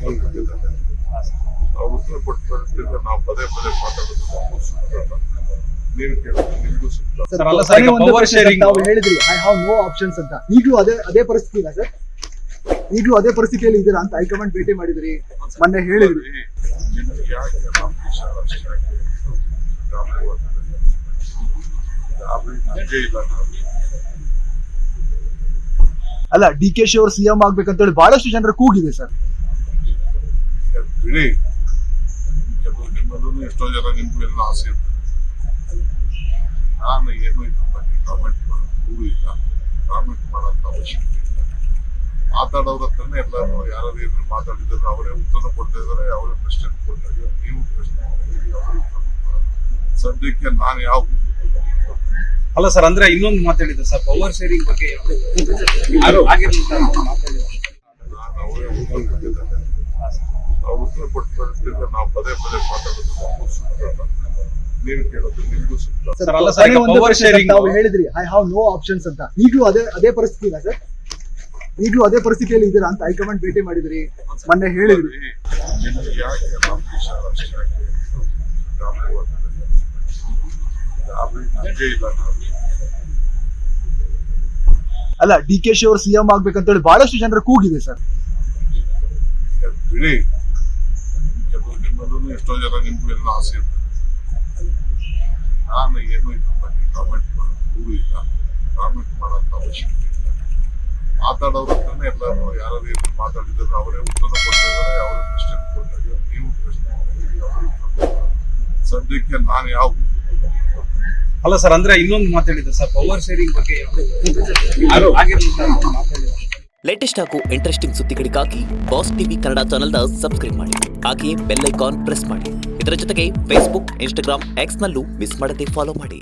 ಬಂದಿದ್ದಾರೆ. ಅವ್ರು ಉತ್ತರ ಕೊಟ್ಟಿರೋದ್ರಿಂದ ನಾವು ಪದೇ ಪದೇ ಮಾತಾಡೋದು ನಮಗೂ ಸೂಕ್ತ ಅಲ್ಲ. ನೀವು ಕೇಳೋದು ನಿಮಗೂ ಸೂಕ್ತ ಅಲ್ಲ. ಸರ್, ಅಲ್ಲ ಸರ್, ಈಗ ಪವರ್ ಶೇರಿಂಗ್ ತಾವು ಹೇಳಿದ್ರಿ ಐ ಹ್ಯಾವ್ ನೋ ಆಪ್ಷನ್ಸ್ ಅಂತ. ಈಗಲೂ ಅದೇ ಪರಿಸ್ಥಿತಿ ಇಲ್ಲ ಸರ್? ಈಗಲೂ ಅದೇ ಪರಿಸ್ಥಿತಿಯಲ್ಲಿ ಇದ್ದೀರಾ ಅಂತ ಹೈಕಮಾಂಡ್ ಭೇಟಿ ಮಾಡಿದ್ರಿ, ಮೊನ್ನೆ ಹೇಳಿದ್ರಿ. ನಿಮ್ಗೆ ಯಾಕೆ ನಮ್ಮ ದೇಶ ರಾಷ್ಟ್ರ ಯಾಕೆ ಗಾಬರಿಯಾಗ್ತದೆ? ಗಾಬರಿ ನಮಗೆ ಇಲ್ಲ. ಅಲ್ಲ, ಡಿ ಕೆ ಶಿ ಅವರು ಸಿಎಂ ಆಗ್ಬೇಕಂತ ಹೇಳಿ ಬಹಳಷ್ಟು ಜನರ ಕೂಗಿದೆ ಸರ್. ಬಿಡಿ, ನಿಮ್ಮಲ್ಲೂ ಎಷ್ಟೋ ಜನ ನಿಮ್ಗೂ ಎಲ್ಲ ಆಸೆ ಇರ್ತದೆ. ನಾನು ಏನು ಇದ್ರ ಬಗ್ಗೆ ಕಾಮೆಂಟ್ ಮಾಡೋದು ಇಲ್ಲ, ಕಾಮೆಂಟ್ ಮಾಡೋಂಥ ಅವಶ್ಯಕತೆ ಇಲ್ಲ. ಮಾತಾಡೋರ ಹತ್ರನೇ ಎಲ್ಲರೂ ಯಾರು ಏನಾದ್ರು ಮಾತಾಡಿದ್ರೆ ಅವರೇ ಉತ್ತರ ಕೊಡ್ತಾ ಇದ್ದಾರೆ, ಅವರೇ ಪ್ರಶ್ನೆ ಕೊಡ್ತಾ ಇದ್ದಾರೆ. ನೀವು ಪ್ರಶ್ನೆ ಮಾಡಿದ್ದೀರಿ, ಅವರು ಉತ್ತರ ಕೊಡ್ತಾರೆ. ಸದ್ಯಕ್ಕೆ ನಾನು ಯಾವ ಅಲ್ಲ ಸರ್, ಅಂದ್ರೆ ಇನ್ನೊಂದು ಮಾತಾಡಿದ್ರು ಸರ್, ಪವರ್ ಶೇರಿಂಗ್ ಬಗ್ಗೆ ಯಾರು ಆಗಿರ್ಲಿಲ್ಲ ಅಂತ ಮಾತಾಡಿದ್ರು. ನಾನು ಅವರೇ ಉತ್ತರ ಕೊಟ್ಟಿದ್ದಾರೆ. ಅವ್ರು ಉತ್ತರ ಕೊಟ್ಟಿರೋದ್ರಿಂದ ನಾವು ಪದೇ ಪದೇ ಮಾತಾಡೋದು ನಮಗೂ ಸೂಕ್ತ ಅಲ್ಲ. ನೀವು ಕೇಳೋದು ನಿಮಗೂ ಸೂಕ್ತ ಅಲ್ಲ. ಸರ್, ಅಲ್ಲ ಸರ್, ಈಗ ಪವರ್ ಶೇರಿಂಗ್ ತಾವು ಹೇಳಿದ್ರಿ ಐ ಹ್ಯಾವ್ ನೋ ಆಪ್ಷನ್ಸ್ ಅಂತ. ಈಗಲೂ ಅದೇ ಪರಿಸ್ಥಿತಿ ಇಲ್ಲ ಸರ್? ಈಗಲೂ ಅದೇ ಪರಿಸ್ಥಿತಿಯಲ್ಲಿ ಇದ್ದೀರಾ ಅಂತ ಹೈಕಮಾಂಡ್ ಭೇಟಿ ಮಾಡಿದ್ರಿ, ಮೊನ್ನೆ ಹೇಳಿದ್ರಿ. ನಿಮ್ಗೆ ಯಾಕೆ ನಮ್ಮ ದೇಶ ರಾಷ್ಟ್ರ ಯಾಕೆ ಗಾಬರಿಯಾಗ್ತದೆ? ಗಾಬರಿ ನಮಗೆ ಇಲ್ಲ. ಅಲ್ಲ, ಡಿ ಕೆ ಶಿ ಅವರು ಸಿಎಂ ಆಗ್ಬೇಕಂತ ಹೇಳಿ ಬಹಳಷ್ಟು ಜನರ ಕೂಗಿದೆ ಸರ್. ಬಿಡಿ, ನಿಮ್ಮಲ್ಲೂ ಎಷ್ಟೋ ಜನ ನಿಮ್ಗೂ ಎಲ್ಲ ಆಸೆ ಇರ್ತದೆ. ನಾನು ಏನು ಇದ್ರ ಬಗ್ಗೆ ಕಾಮೆಂಟ್ ಮಾಡೋದು ಇಲ್ಲ, ಕಾಮೆಂಟ್ ಮಾಡೋಂಥ ಅವಶ್ಯಕತೆ ಇಲ್ಲ. ಮಾತಾಡೋರ ಹತ್ರನೇ ಎಲ್ಲರೂ ಯಾರು ಏನಾದ್ರು ಮಾತಾಡಿದ್ರೆ ಅವರೇ ಉತ್ತರ ಕೊಡ್ತಾ ಇದ್ದಾರೆ, ಅವರೇ ಪ್ರಶ್ನೆ ಕೊಡ್ತಾ ಇದ್ದಾರೆ. ನೀವು ಪ್ರಶ್ನೆ ಮಾಡಿದ್ದೀರಿ, ಅವರು ಉತ್ತರ ಕೊಡ್ತಾರೆ. ಸದ್ಯಕ್ಕೆ ನಾನು ಯಾವ ಅಲ್ಲ ಸರ್, ಅಂದ್ರೆ ಇನ್ನೊಂದು ಮಾತಾಡಿದ್ರು ಸರ್, ಪವರ್ ಶೇರಿಂಗ್ ಬಗ್ಗೆ ಯಾರು ಆಗಿರ್ಲಿಲ್ಲ ಅಂತ ಮಾತಾಡಿದ್ರು. ಲೇಟೆಸ್ಟ್ ಹಾಗೂ ಇಂಟ್ರೆಸ್ಟಿಂಗ್ ಸುದ್ದಿಗಳಿಗಾಗಿ ಬಾಸ್ ಟಿವಿ ಕನ್ನಡ ಚಾನೆಲ್ನ ಸಬ್ಸ್ಕ್ರೈಬ್ ಮಾಡಿ. ಹಾಗೆಯೇ ಬೆಲ್ ಐಕಾನ್ ಪ್ರೆಸ್ ಮಾಡಿ. ಇದರ ಜೊತೆಗೆ ಫೇಸ್ಬುಕ್, ಇನ್ಸ್ಟಾಗ್ರಾಮ್, ಎಕ್ಸ್ನಲ್ಲೂ ಮಿಸ್ ಮಾಡದೆ ಫಾಲೋ ಮಾಡಿ.